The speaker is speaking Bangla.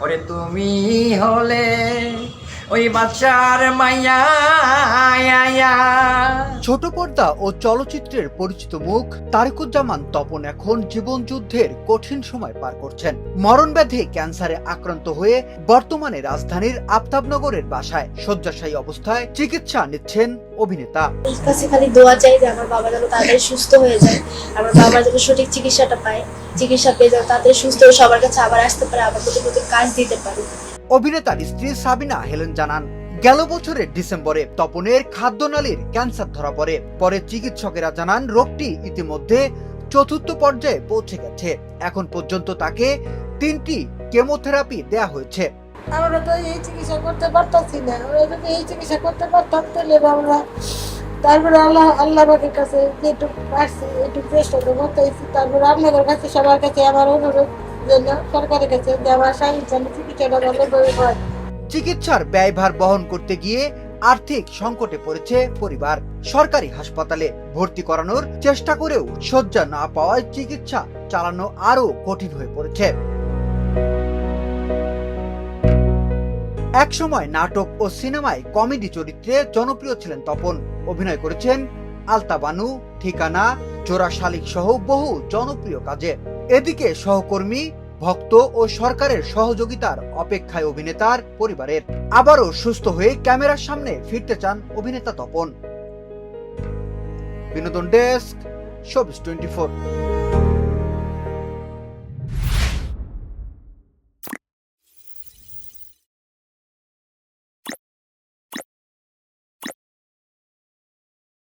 ওরে তুমি হলে ওই বাচ্চার মাইয়া। ছোট পর্দা ও চলচ্চিত্রের পরিচিত মুখ তারিকুজ্জামান তপন এখন জীবন যুদ্ধের কঠিন সময় পার করছেন। মরণব্যাধি ক্যান্সারে আক্রান্ত হয়ে বর্তমানে রাজধানীর আফতাবনগরের বাসায় শয্যাশায়ী অবস্থায় চিকিৎসা নিচ্ছেন অভিনেতা। এই কাছে খালি দোয়া চাই যে আমার বাবা যেন তাড়াতাড়ি সুস্থ হয়ে যায়, আমার বাবা যেন সঠিক চিকিৎসাটা পায়, চিকিৎসা পেয়ে যেন তাড়াতাড়ি সুস্থ হয়ে সবার কাছে আবার আসতে পারে, আবার নতুন নতুন কাজ দিতে পারে। অভিনেতার স্ত্রী সাবিনা হেলেন জানান, গেল বছরের ডিসেম্বরে তপনের খাদ্যনালীর ক্যান্সার ধরা পড়ে। পরে চিকিৎসকেরা জানান রোগটি ইতিমধ্যে চতুর্থ পর্যায়ে পৌঁছে গেছে। এখন পর্যন্ত তাকে 3টি কেমোথেরাপি দেয়া হয়েছে। আমরা তো এই চিকিৎসা করতে পারতাছি না, আমরা যদি এই চিকিৎসা করতে পারতাম তাহলে আমরা তারপরে আল্লাহ পাকের কাছে যেটুকু পারছি এইটুকু চেষ্টা তো করতেছি। তারপরে আপনাদের কাছে সবার কাছে আমার অনুরোধ জন্য সরকারের কাছে যে আমার স্বামীর জন্য চিকিৎসাটা ভালোভাবে হয়। চিকিৎসার ব্যয়ভার বহন করতে গিয়ে আর্থিক সংকটে পড়েছে পরিবার। সরকারি হাসপাতালে ভর্তি করানোর চেষ্টা করেও শয্যা না পাওয়ায় চিকিৎসা চালানো আরো কঠিন হয়ে পড়েছে। একসময় নাটক ও সিনেমায় কমেডি চরিত্রে জনপ্রিয় ছিলেন তপন। অভিনয় করেছেন আলতা বানু, ঠিকানা, জোড়া শালিক সহ বহু জনপ্রিয় কাজে। এদিকে সহকর্মী, ভক্ত ও সরকারের সহযোগিতার অপেক্ষায় অভিনেতার পরিবারের। আবারও সুস্থ হয়ে ক্যামেরার সামনে ফিরতে চান অভিনেতা তপন। বিনোদন ডেস্ক, শোবিজ 24।